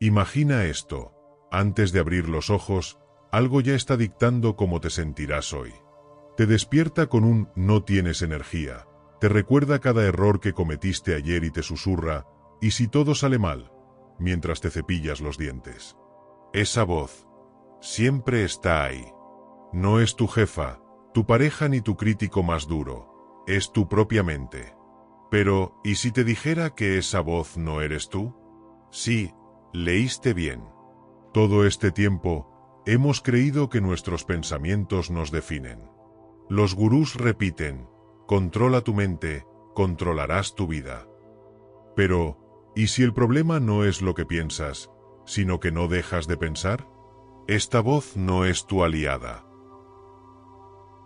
Imagina esto. Antes de abrir los ojos, algo ya está dictando cómo te sentirás hoy. Te despierta con un "no tienes energía". Te recuerda cada error que cometiste ayer y te susurra "¿y si todo sale mal?", mientras te cepillas los dientes. Esa voz siempre está ahí. No es tu jefa, tu pareja ni tu crítico más duro. Es tu propia mente. Pero, ¿y si te dijera que esa voz no eres tú? Sí, leíste bien. Todo este tiempo, hemos creído que nuestros pensamientos nos definen. Los gurús repiten: controla tu mente, controlarás tu vida. Pero, ¿y si el problema no es lo que piensas, sino que no dejas de pensar? Esta voz no es tu aliada.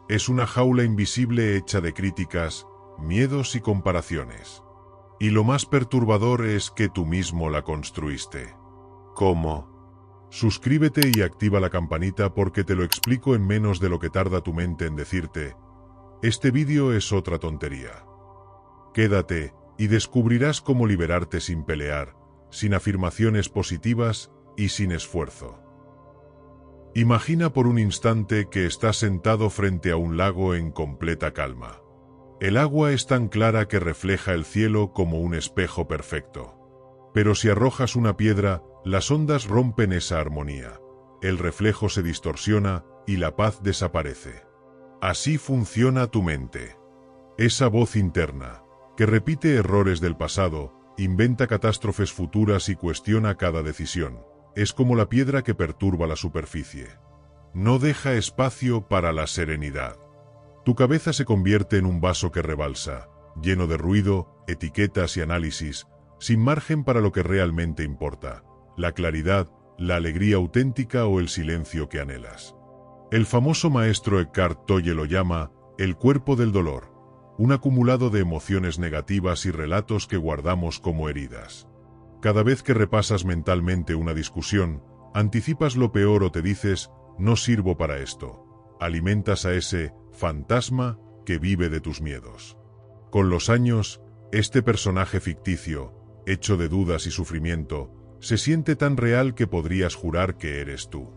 Es una jaula invisible hecha de críticas, miedos y comparaciones. Y lo más perturbador es que tú mismo la construiste. ¿Cómo? Suscríbete y activa la campanita porque te lo explico en menos de lo que tarda tu mente en decirte: este vídeo es otra tontería. Quédate y descubrirás cómo liberarte sin pelear, sin afirmaciones positivas y sin esfuerzo. Imagina por un instante que estás sentado frente a un lago en completa calma. El agua es tan clara que refleja el cielo como un espejo perfecto. Pero si arrojas una piedra, las ondas rompen esa armonía. El reflejo se distorsiona y la paz desaparece. Así funciona tu mente. Esa voz interna, que repite errores del pasado, inventa catástrofes futuras y cuestiona cada decisión, es como la piedra que perturba la superficie. No deja espacio para la serenidad. Tu cabeza se convierte en un vaso que rebalsa, lleno de ruido, etiquetas y análisis, sin margen para lo que realmente importa: la claridad, la alegría auténtica o el silencio que anhelas. El famoso maestro Eckhart Tolle lo llama el cuerpo del dolor, un acumulado de emociones negativas y relatos que guardamos como heridas. Cada vez que repasas mentalmente una discusión, anticipas lo peor o te dices: no sirvo para esto. Alimentas a ese fantasma que vive de tus miedos. Con los años, este personaje ficticio, hecho de dudas y sufrimiento, se siente tan real que podrías jurar que eres tú.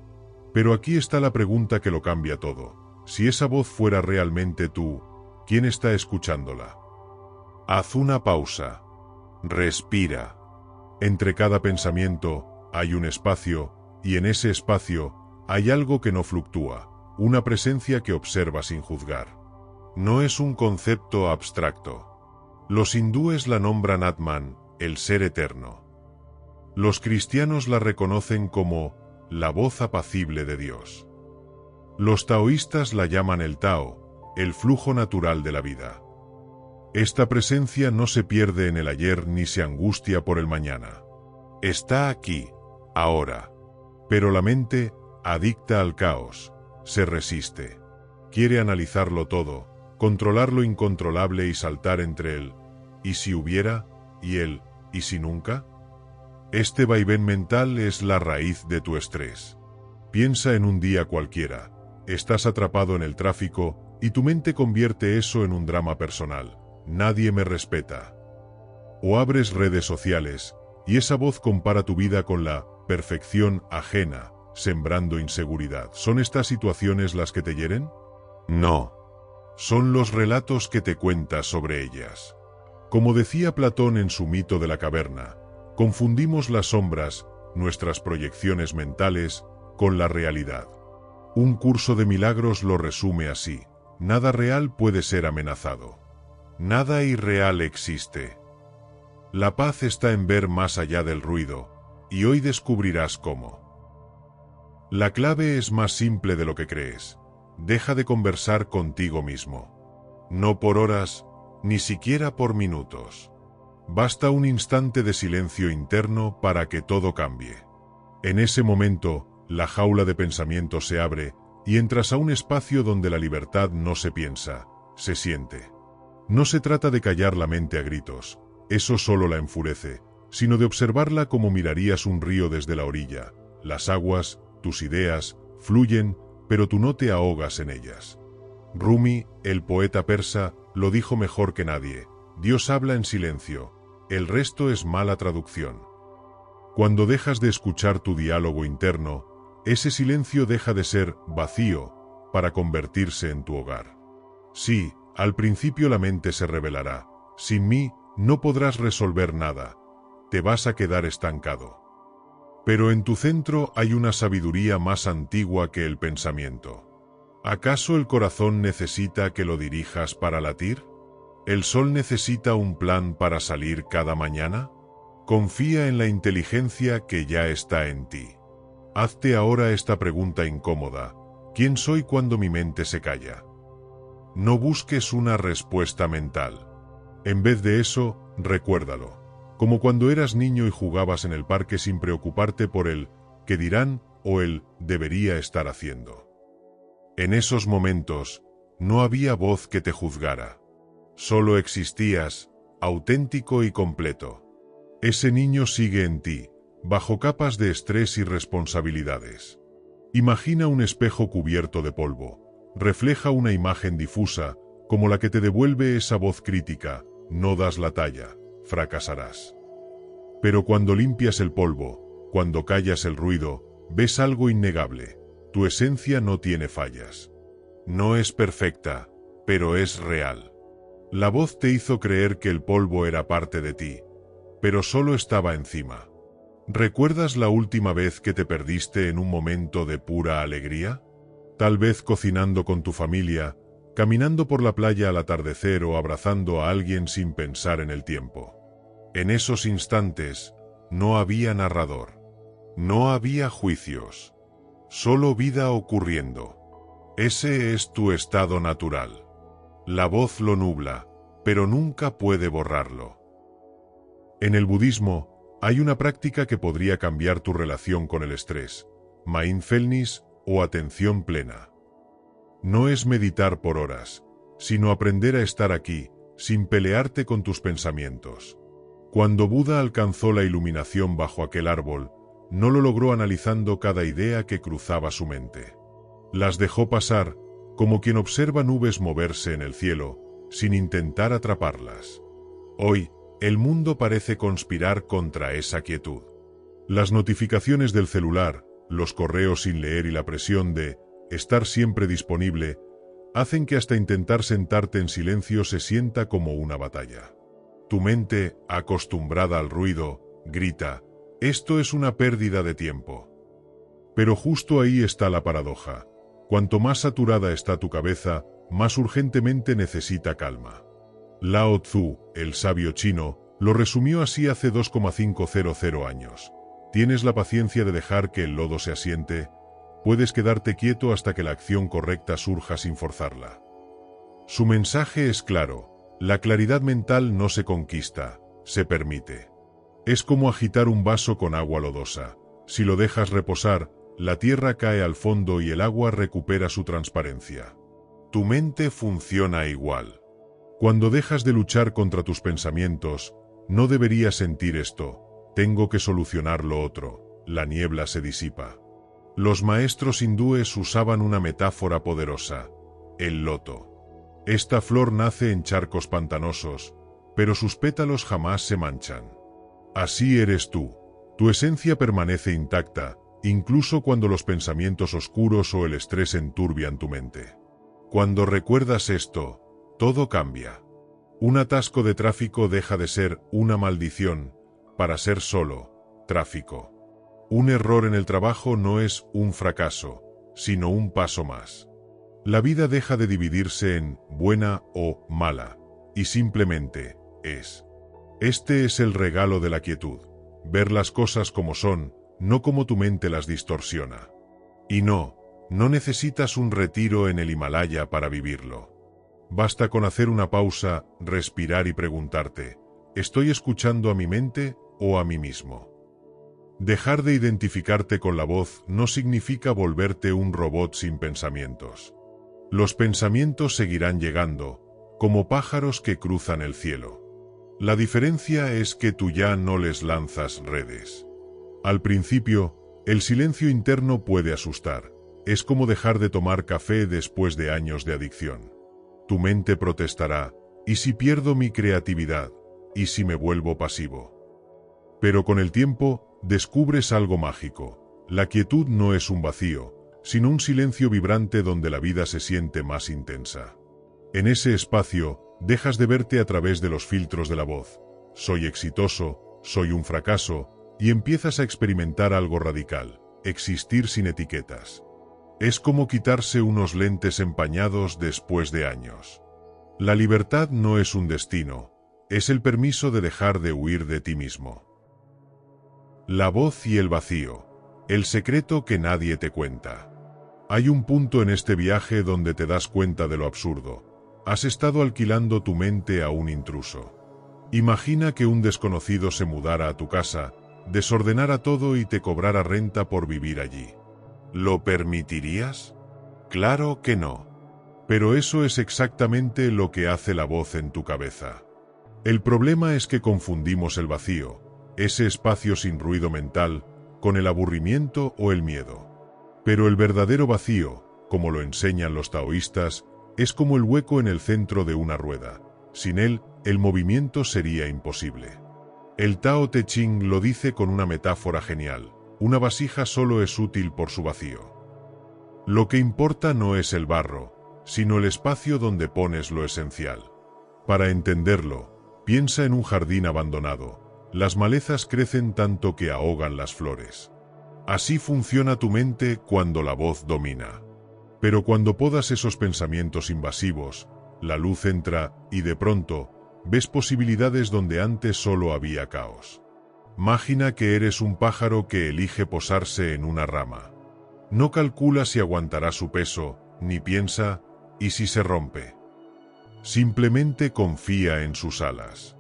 Pero aquí está la pregunta que lo cambia todo. Si esa voz fuera realmente tú, ¿quién está escuchándola? Haz una pausa. Respira. Entre cada pensamiento hay un espacio, y en ese espacio hay algo que no fluctúa, una presencia que observa sin juzgar. No es un concepto abstracto. Los hindúes la nombran Atman, el ser eterno. Los cristianos la reconocen como la voz apacible de Dios. Los taoístas la llaman el Tao, el flujo natural de la vida. Esta presencia no se pierde en el ayer ni se angustia por el mañana. Está aquí, ahora. Pero la mente, adicta al caos, se resiste. Quiere analizarlo todo, controlar lo incontrolable y saltar entre él "¿y si hubiera?" y el "¿y si nunca?". Este vaivén mental es la raíz de tu estrés. Piensa en un día cualquiera. Estás atrapado en el tráfico y tu mente convierte eso en un drama personal. Nadie me respeta. O abres redes sociales y esa voz compara tu vida con la perfección ajena, sembrando inseguridad. ¿Son estas situaciones las que te hieren? No. Son los relatos que te cuentas sobre ellas. Como decía Platón en su mito de la caverna, confundimos las sombras, nuestras proyecciones mentales, con la realidad. Un curso de milagros lo resume así: nada real puede ser amenazado. Nada irreal existe. La paz está en ver más allá del ruido, y hoy descubrirás cómo. La clave es más simple de lo que crees. Deja de conversar contigo mismo. No por horas, ni siquiera por minutos. Basta un instante de silencio interno para que todo cambie. En ese momento, la jaula de pensamiento se abre y entras a un espacio donde la libertad no se piensa, se siente. No se trata de callar la mente a gritos, eso solo la enfurece, sino de observarla como mirarías un río desde la orilla. Las aguas, tus ideas, fluyen, pero tú no te ahogas en ellas. Rumi, el poeta persa, lo dijo mejor que nadie: Dios habla en silencio, el resto es mala traducción. Cuando dejas de escuchar tu diálogo interno, ese silencio deja de ser vacío para convertirse en tu hogar. Sí, al principio la mente se rebelará. Sin mí, no podrás resolver nada. Te vas a quedar estancado. Pero en tu centro hay una sabiduría más antigua que el pensamiento. ¿Acaso el corazón necesita que lo dirijas para latir? ¿El sol necesita un plan para salir cada mañana? Confía en la inteligencia que ya está en ti. Hazte ahora esta pregunta incómoda: ¿quién soy cuando mi mente se calla? No busques una respuesta mental. En vez de eso, recuérdalo. Como cuando eras niño y jugabas en el parque sin preocuparte por el «qué dirán» o el «debería estar haciendo». En esos momentos, no había voz que te juzgara. Solo existías, auténtico y completo. Ese niño sigue en ti, bajo capas de estrés y responsabilidades. Imagina un espejo cubierto de polvo. Refleja una imagen difusa, como la que te devuelve esa voz crítica: no das la talla, fracasarás. Pero cuando limpias el polvo, cuando callas el ruido, ves algo innegable: tu esencia no tiene fallas. No es perfecta, pero es real. La voz te hizo creer que el polvo era parte de ti, pero solo estaba encima. ¿Recuerdas la última vez que te perdiste en un momento de pura alegría? Tal vez cocinando con tu familia, caminando por la playa al atardecer o abrazando a alguien sin pensar en el tiempo. En esos instantes, no había narrador. No había juicios. Solo vida ocurriendo. Ese es tu estado natural. La voz lo nubla, pero nunca puede borrarlo. En el budismo, hay una práctica que podría cambiar tu relación con el estrés: mindfulness o atención plena. No es meditar por horas, sino aprender a estar aquí, sin pelearte con tus pensamientos. Cuando Buda alcanzó la iluminación bajo aquel árbol, no lo logró analizando cada idea que cruzaba su mente. Las dejó pasar, como quien observa nubes moverse en el cielo, sin intentar atraparlas. Hoy, el mundo parece conspirar contra esa quietud. Las notificaciones del celular, los correos sin leer y la presión de estar siempre disponible, hacen que hasta intentar sentarte en silencio se sienta como una batalla. Tu mente, acostumbrada al ruido, grita: esto es una pérdida de tiempo. Pero justo ahí está la paradoja. Cuanto más saturada está tu cabeza, más urgentemente necesita calma. Lao Tzu, el sabio chino, lo resumió así hace 2,500 años. ¿Tienes la paciencia de dejar que el lodo se asiente? Puedes quedarte quieto hasta que la acción correcta surja sin forzarla. Su mensaje es claro: la claridad mental no se conquista, se permite. Es como agitar un vaso con agua lodosa. Si lo dejas reposar, la tierra cae al fondo y el agua recupera su transparencia. Tu mente funciona igual. Cuando dejas de luchar contra tus pensamientos, no deberías sentir esto: tengo que solucionar lo otro. La niebla se disipa. Los maestros hindúes usaban una metáfora poderosa: el loto. Esta flor nace en charcos pantanosos, pero sus pétalos jamás se manchan. Así eres tú. Tu esencia permanece intacta, incluso cuando los pensamientos oscuros o el estrés enturbian tu mente. Cuando recuerdas esto, todo cambia. Un atasco de tráfico deja de ser una maldición para ser solo tráfico. Un error en el trabajo no es un fracaso, sino un paso más. La vida deja de dividirse en buena o mala, y simplemente es. Este es el regalo de la quietud: ver las cosas como son, no como tu mente las distorsiona. Y no necesitas un retiro en el Himalaya para vivirlo. Basta con hacer una pausa, respirar y preguntarte: ¿estoy escuchando a mi mente o a mí mismo? Dejar de identificarte con la voz no significa volverte un robot sin pensamientos. Los pensamientos seguirán llegando, como pájaros que cruzan el cielo. La diferencia es que tú ya no les lanzas redes. Al principio, el silencio interno puede asustar. Es como dejar de tomar café después de años de adicción. Tu mente protestará: ¿y si pierdo mi creatividad? ¿Y si me vuelvo pasivo? Pero con el tiempo, descubres algo mágico. La quietud no es un vacío, sino un silencio vibrante donde la vida se siente más intensa. En ese espacio, dejas de verte a través de los filtros de la voz. Soy exitoso, soy un fracaso, y empiezas a experimentar algo radical, existir sin etiquetas. Es como quitarse unos lentes empañados después de años. La libertad no es un destino, es el permiso de dejar de huir de ti mismo. La voz y el vacío, el secreto que nadie te cuenta. Hay un punto en este viaje donde te das cuenta de lo absurdo. Has estado alquilando tu mente a un intruso. Imagina que un desconocido se mudara a tu casa, desordenara todo y te cobrara renta por vivir allí. ¿Lo permitirías? Claro que no. Pero eso es exactamente lo que hace la voz en tu cabeza. El problema es que confundimos el vacío, ese espacio sin ruido mental, con el aburrimiento o el miedo. Pero el verdadero vacío, como lo enseñan los taoístas, es como el hueco en el centro de una rueda. Sin él, el movimiento sería imposible. El Tao Te Ching lo dice con una metáfora genial. Una vasija solo es útil por su vacío. Lo que importa no es el barro, sino el espacio donde pones lo esencial. Para entenderlo, piensa en un jardín abandonado. Las malezas crecen tanto que ahogan las flores. Así funciona tu mente cuando la voz domina. Pero cuando podas esos pensamientos invasivos, la luz entra y de pronto, ves posibilidades donde antes solo había caos. Imagina que eres un pájaro que elige posarse en una rama. No calcula si aguantará su peso, ni piensa, ¿y si se rompe? Simplemente confía en sus alas.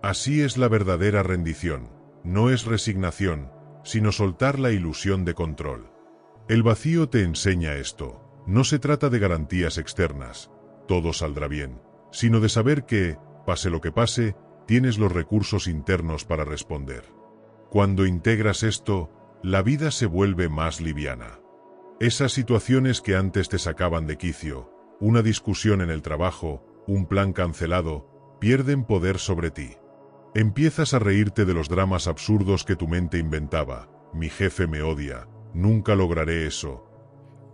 Así es la verdadera rendición, no es resignación, sino soltar la ilusión de control. El vacío te enseña esto. No se trata de garantías externas, todo saldrá bien, sino de saber que, pase lo que pase, tienes los recursos internos para responder. Cuando integras esto, la vida se vuelve más liviana. Esas situaciones que antes te sacaban de quicio, una discusión en el trabajo, un plan cancelado, pierden poder sobre ti. Empiezas a reírte de los dramas absurdos que tu mente inventaba. Mi jefe me odia, nunca lograré eso.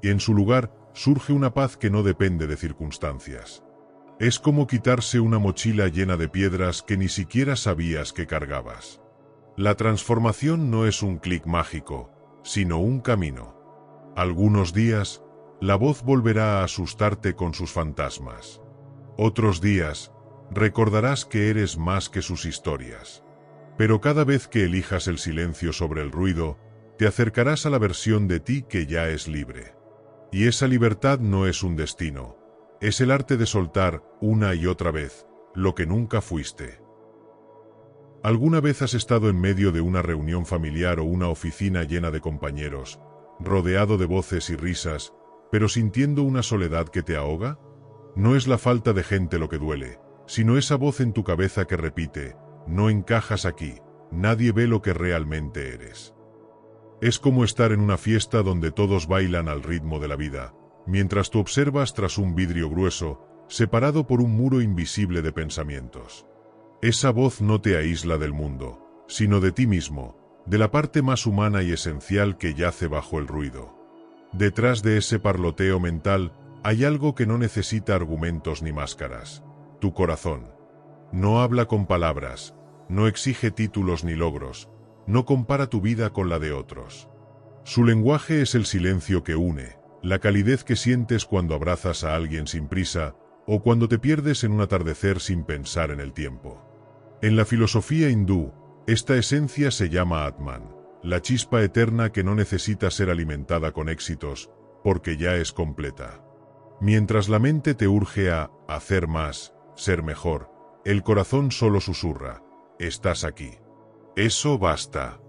Y en su lugar, surge una paz que no depende de circunstancias. Es como quitarse una mochila llena de piedras que ni siquiera sabías que cargabas. La transformación no es un clic mágico, sino un camino. Algunos días, la voz volverá a asustarte con sus fantasmas. Otros días, recordarás que eres más que sus historias. Pero cada vez que elijas el silencio sobre el ruido, te acercarás a la versión de ti que ya es libre. Y esa libertad no es un destino, es el arte de soltar, una y otra vez, lo que nunca fuiste. ¿Alguna vez has estado en medio de una reunión familiar o una oficina llena de compañeros, rodeado de voces y risas, pero sintiendo una soledad que te ahoga? No es la falta de gente lo que duele, sino esa voz en tu cabeza que repite, no encajas aquí, nadie ve lo que realmente eres. Es como estar en una fiesta donde todos bailan al ritmo de la vida, mientras tú observas tras un vidrio grueso, separado por un muro invisible de pensamientos. Esa voz no te aísla del mundo, sino de ti mismo, de la parte más humana y esencial que yace bajo el ruido. Detrás de ese parloteo mental, hay algo que no necesita argumentos ni máscaras. Tu corazón. No habla con palabras, no exige títulos ni logros, no compara tu vida con la de otros. Su lenguaje es el silencio que une, la calidez que sientes cuando abrazas a alguien sin prisa, o cuando te pierdes en un atardecer sin pensar en el tiempo. En la filosofía hindú, esta esencia se llama Atman, la chispa eterna que no necesita ser alimentada con éxitos, porque ya es completa. Mientras la mente te urge a hacer más, ser mejor, el corazón solo susurra, estás aquí. Eso basta.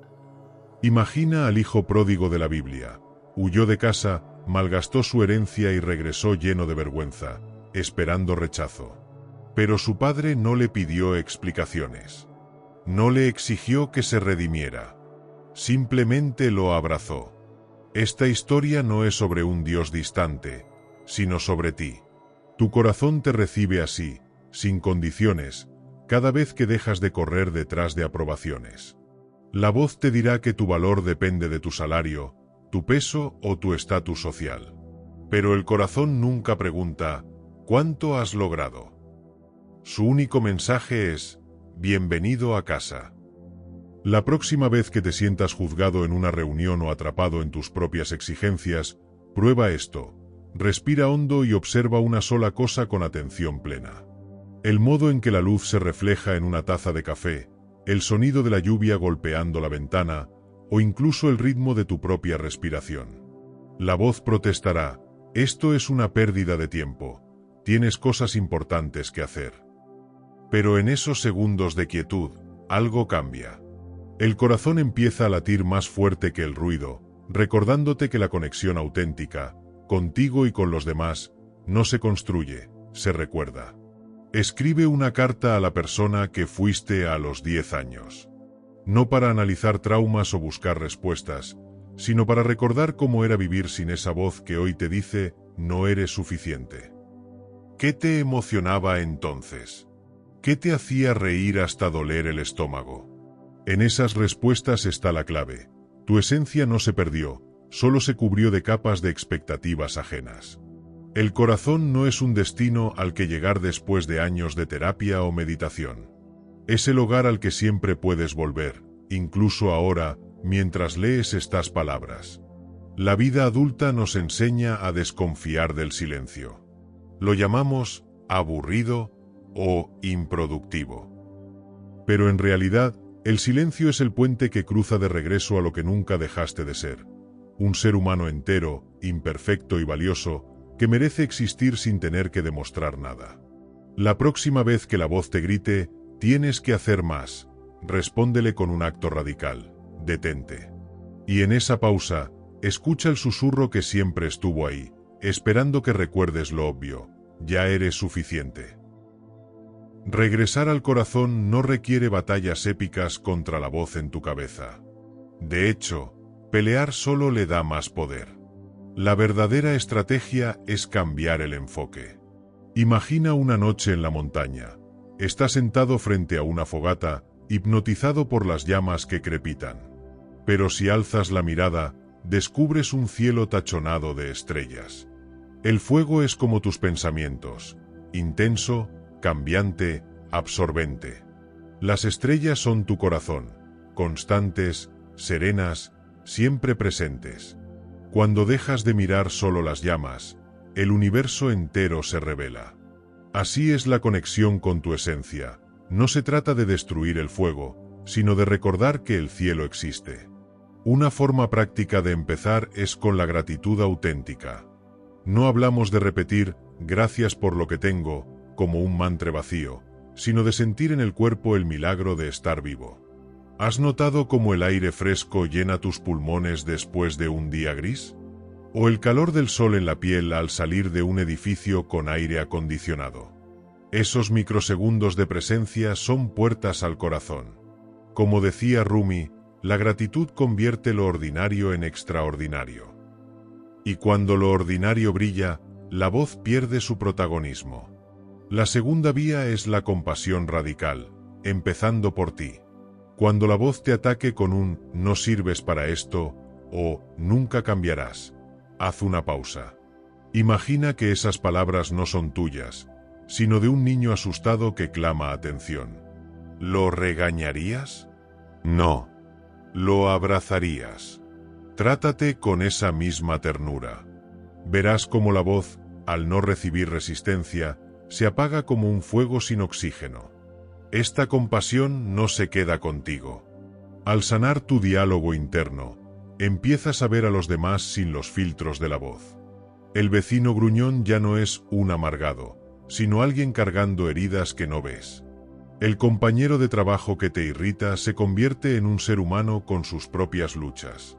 Imagina al hijo pródigo de la Biblia. Huyó de casa, malgastó su herencia y regresó lleno de vergüenza, esperando rechazo. Pero su padre no le pidió explicaciones. No le exigió que se redimiera. Simplemente lo abrazó. Esta historia no es sobre un Dios distante, sino sobre ti. Tu corazón te recibe así, sin condiciones, cada vez que dejas de correr detrás de aprobaciones. La voz te dirá que tu valor depende de tu salario, tu peso o tu estatus social. Pero el corazón nunca pregunta, ¿cuánto has logrado? Su único mensaje es, bienvenido a casa. La próxima vez que te sientas juzgado en una reunión o atrapado en tus propias exigencias, prueba esto. Respira hondo y observa una sola cosa con atención plena. El modo en que la luz se refleja en una taza de café, el sonido de la lluvia golpeando la ventana, o incluso el ritmo de tu propia respiración. La voz protestará, esto es una pérdida de tiempo, tienes cosas importantes que hacer. Pero en esos segundos de quietud, algo cambia. El corazón empieza a latir más fuerte que el ruido, recordándote que la conexión auténtica, contigo y con los demás, no se construye, se recuerda. Escribe una carta a la persona que fuiste a los 10 años. No para analizar traumas o buscar respuestas, sino para recordar cómo era vivir sin esa voz que hoy te dice, no eres suficiente. ¿Qué te emocionaba entonces? ¿Qué te hacía reír hasta doler el estómago? En esas respuestas está la clave. Tu esencia no se perdió, solo se cubrió de capas de expectativas ajenas. El corazón no es un destino al que llegar después de años de terapia o meditación. Es el hogar al que siempre puedes volver, incluso ahora, mientras lees estas palabras. La vida adulta nos enseña a desconfiar del silencio. Lo llamamos aburrido o improductivo. Pero en realidad, el silencio es el puente que cruza de regreso a lo que nunca dejaste de ser. Un ser humano entero, imperfecto y valioso, que merece existir sin tener que demostrar nada. La próxima vez que la voz te grite, tienes que hacer más, respóndele con un acto radical, detente. Y en esa pausa, escucha el susurro que siempre estuvo ahí, esperando que recuerdes lo obvio, ya eres suficiente. Regresar al corazón no requiere batallas épicas contra la voz en tu cabeza. De hecho, pelear solo le da más poder. La verdadera estrategia es cambiar el enfoque. Imagina una noche en la montaña. Estás sentado frente a una fogata, hipnotizado por las llamas que crepitan. Pero si alzas la mirada, descubres un cielo tachonado de estrellas. El fuego es como tus pensamientos, intenso, cambiante, absorbente. Las estrellas son tu corazón, constantes, serenas, siempre presentes. Cuando dejas de mirar solo las llamas, el universo entero se revela. Así es la conexión con tu esencia. No se trata de destruir el fuego, sino de recordar que el cielo existe. Una forma práctica de empezar es con la gratitud auténtica. No hablamos de repetir, gracias por lo que tengo, como un mantra vacío, sino de sentir en el cuerpo el milagro de estar vivo. ¿Has notado cómo el aire fresco llena tus pulmones después de un día gris? ¿O el calor del sol en la piel al salir de un edificio con aire acondicionado? Esos microsegundos de presencia son puertas al corazón. Como decía Rumi, la gratitud convierte lo ordinario en extraordinario. Y cuando lo ordinario brilla, la voz pierde su protagonismo. La segunda vía es la compasión radical, empezando por ti. Cuando la voz te ataque con un «no sirves para esto» o «nunca cambiarás», haz una pausa. Imagina que esas palabras no son tuyas, sino de un niño asustado que clama atención. ¿Lo regañarías? No. Lo abrazarías. Trátate con esa misma ternura. Verás cómo la voz, al no recibir resistencia, se apaga como un fuego sin oxígeno. Esta compasión no se queda contigo. Al sanar tu diálogo interno, empiezas a ver a los demás sin los filtros de la voz. El vecino gruñón ya no es un amargado, sino alguien cargando heridas que no ves. El compañero de trabajo que te irrita se convierte en un ser humano con sus propias luchas.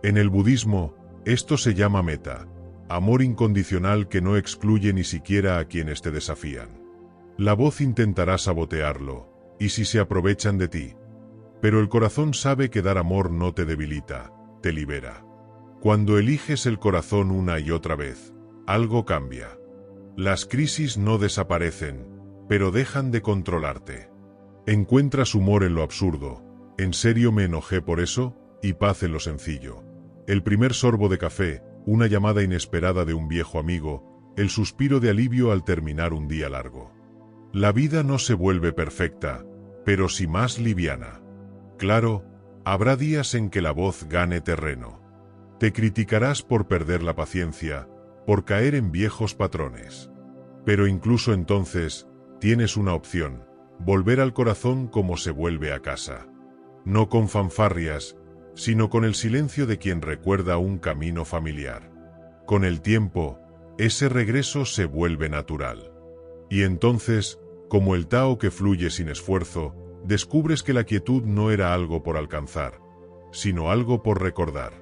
En el budismo, esto se llama metta, amor incondicional que no excluye ni siquiera a quienes te desafían. La voz intentará sabotearlo, y si se aprovechan de ti. Pero el corazón sabe que dar amor no te debilita, te libera. Cuando eliges el corazón una y otra vez, algo cambia. Las crisis no desaparecen, pero dejan de controlarte. Encuentras humor en lo absurdo, ¿En serio me enojé por eso? Y paz en lo sencillo. El primer sorbo de café, una llamada inesperada de un viejo amigo, el suspiro de alivio al terminar un día largo. La vida no se vuelve perfecta, pero sí más liviana. Claro, habrá días en que la voz gane terreno. Te criticarás por perder la paciencia, por caer en viejos patrones. Pero incluso entonces, tienes una opción: volver al corazón como se vuelve a casa. No con fanfarrias, sino con el silencio de quien recuerda un camino familiar. Con el tiempo, ese regreso se vuelve natural. Y entonces, como el Tao que fluye sin esfuerzo, descubres que la quietud no era algo por alcanzar, sino algo por recordar.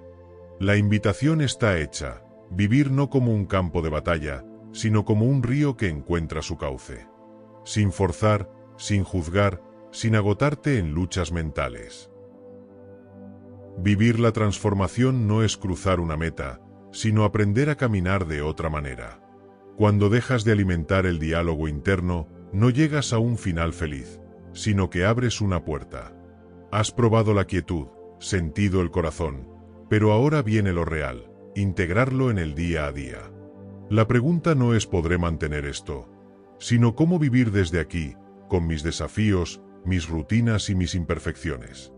La invitación está hecha: vivir no como un campo de batalla, sino como un río que encuentra su cauce. Sin forzar, sin juzgar, sin agotarte en luchas mentales. Vivir la transformación no es cruzar una meta, sino aprender a caminar de otra manera. Cuando dejas de alimentar el diálogo interno, no llegas a un final feliz, sino que abres una puerta. Has probado la quietud, sentido el corazón, pero ahora viene lo real: integrarlo en el día a día. La pregunta no es ¿podré mantener esto?, sino ¿cómo vivir desde aquí, con mis desafíos, mis rutinas y mis imperfecciones?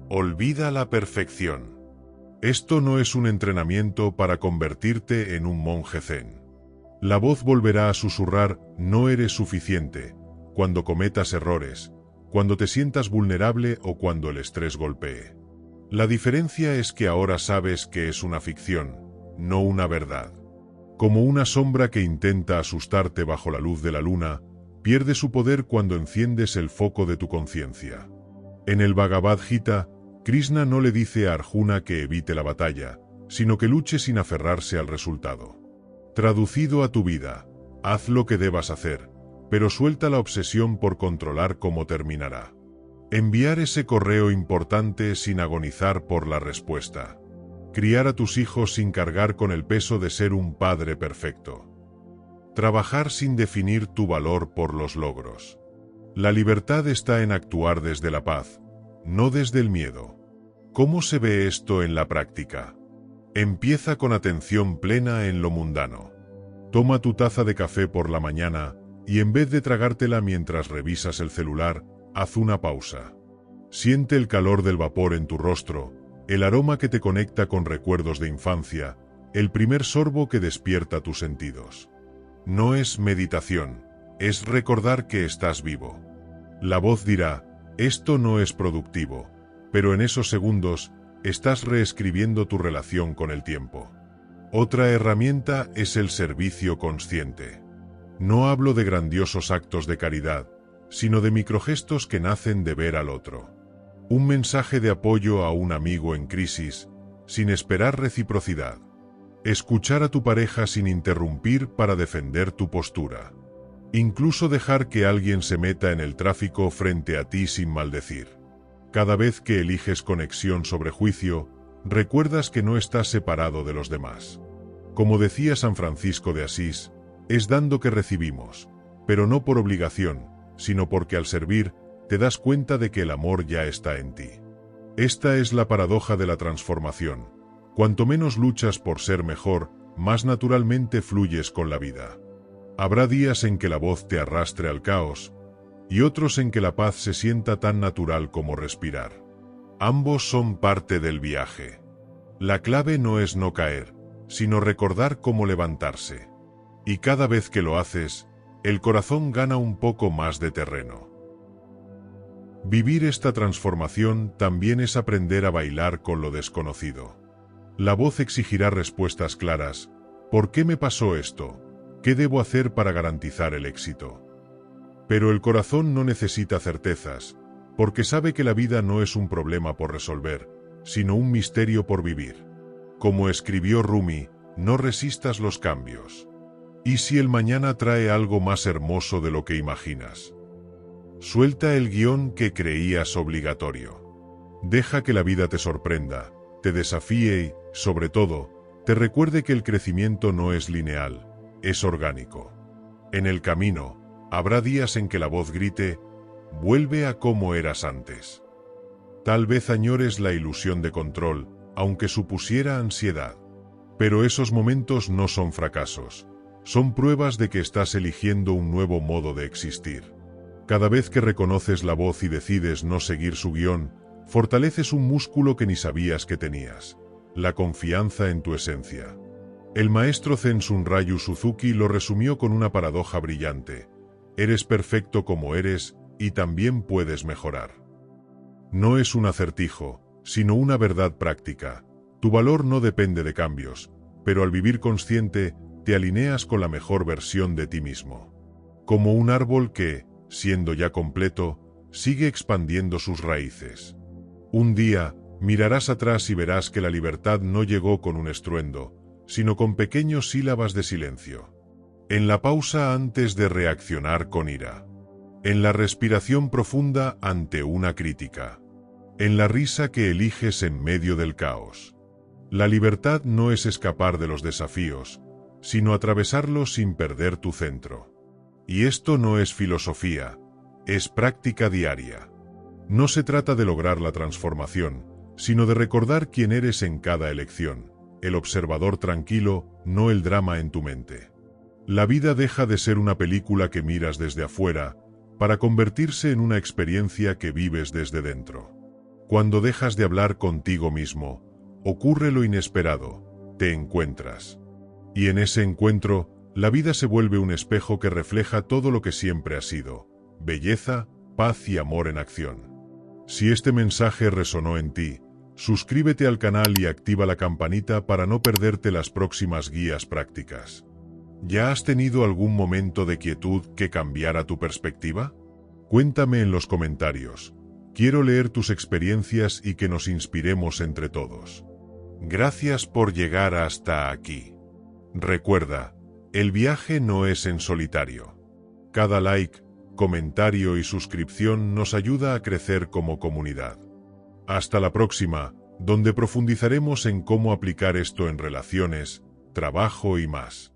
Olvida la perfección. Esto no es un entrenamiento para convertirte en un monje zen. La voz volverá a susurrar: no eres suficiente, cuando cometas errores, cuando te sientas vulnerable o cuando el estrés golpee. La diferencia es que ahora sabes que es una ficción, no una verdad. Como una sombra que intenta asustarte bajo la luz de la luna, pierde su poder cuando enciendes el foco de tu conciencia. En el Bhagavad Gita, Krishna no le dice a Arjuna que evite la batalla, sino que luche sin aferrarse al resultado. Traducido a tu vida: haz lo que debas hacer, pero suelta la obsesión por controlar cómo terminará. Enviar ese correo importante sin agonizar por la respuesta. Criar a tus hijos sin cargar con el peso de ser un padre perfecto. Trabajar sin definir tu valor por los logros. La libertad está en actuar desde la paz, no desde el miedo. ¿Cómo se ve esto en la práctica? Empieza con atención plena en lo mundano. Toma tu taza de café por la mañana y en vez de tragártela mientras revisas el celular, haz una pausa. Siente el calor del vapor en tu rostro, el aroma que te conecta con recuerdos de infancia, el primer sorbo que despierta tus sentidos. No es meditación, es recordar que estás vivo. La voz dirá: esto no es productivo, pero en esos segundos, estás reescribiendo tu relación con el tiempo. Otra herramienta es el servicio consciente. No hablo de grandiosos actos de caridad, sino de microgestos que nacen de ver al otro. Un mensaje de apoyo a un amigo en crisis, sin esperar reciprocidad. Escuchar a tu pareja sin interrumpir para defender tu postura. Incluso dejar que alguien se meta en el tráfico frente a ti sin maldecir. Cada vez que eliges conexión sobre juicio, recuerdas que no estás separado de los demás. Como decía San Francisco de Asís, es dando que recibimos, pero no por obligación, sino porque al servir, te das cuenta de que el amor ya está en ti. Esta es la paradoja de la transformación. Cuanto menos luchas por ser mejor, más naturalmente fluyes con la vida. Habrá días en que la voz te arrastre al caos, y otros en que la paz se sienta tan natural como respirar. Ambos son parte del viaje. La clave no es no caer, sino recordar cómo levantarse. Y cada vez que lo haces, el corazón gana un poco más de terreno. Vivir esta transformación también es aprender a bailar con lo desconocido. La voz exigirá respuestas claras: ¿por qué me pasó esto? ¿Qué debo hacer para garantizar el éxito? Pero el corazón no necesita certezas, porque sabe que la vida no es un problema por resolver, sino un misterio por vivir. Como escribió Rumi, no resistas los cambios. ¿Y si el mañana trae algo más hermoso de lo que imaginas? Suelta el guión que creías obligatorio. Deja que la vida te sorprenda, te desafíe y, sobre todo, te recuerde que el crecimiento no es lineal, es orgánico. En el camino, habrá días en que la voz grite: vuelve a como eras antes. Tal vez añores la ilusión de control, aunque supusiera ansiedad. Pero esos momentos no son fracasos. Son pruebas de que estás eligiendo un nuevo modo de existir. Cada vez que reconoces la voz y decides no seguir su guión, fortaleces un músculo que ni sabías que tenías: la confianza en tu esencia. El maestro Zen Shunryu Suzuki lo resumió con una paradoja brillante: eres perfecto como eres, y también puedes mejorar. No es un acertijo, sino una verdad práctica. Tu valor no depende de cambios, pero al vivir consciente, te alineas con la mejor versión de ti mismo. Como un árbol que, siendo ya completo, sigue expandiendo sus raíces. Un día, mirarás atrás y verás que la libertad no llegó con un estruendo, sino con pequeñas sílabas de silencio. En la pausa antes de reaccionar con ira. En la respiración profunda ante una crítica. En la risa que eliges en medio del caos. La libertad no es escapar de los desafíos, sino atravesarlos sin perder tu centro. Y esto no es filosofía, es práctica diaria. No se trata de lograr la transformación, sino de recordar quién eres en cada elección, el observador tranquilo, no el drama en tu mente. La vida deja de ser una película que miras desde afuera, para convertirse en una experiencia que vives desde dentro. Cuando dejas de hablar contigo mismo, ocurre lo inesperado: te encuentras. Y en ese encuentro, la vida se vuelve un espejo que refleja todo lo que siempre ha sido: belleza, paz y amor en acción. Si este mensaje resonó en ti, suscríbete al canal y activa la campanita para no perderte las próximas guías prácticas. ¿Ya has tenido algún momento de quietud que cambiara tu perspectiva? Cuéntame en los comentarios. Quiero leer tus experiencias y que nos inspiremos entre todos. Gracias por llegar hasta aquí. Recuerda, el viaje no es en solitario. Cada like, comentario y suscripción nos ayuda a crecer como comunidad. Hasta la próxima, donde profundizaremos en cómo aplicar esto en relaciones, trabajo y más.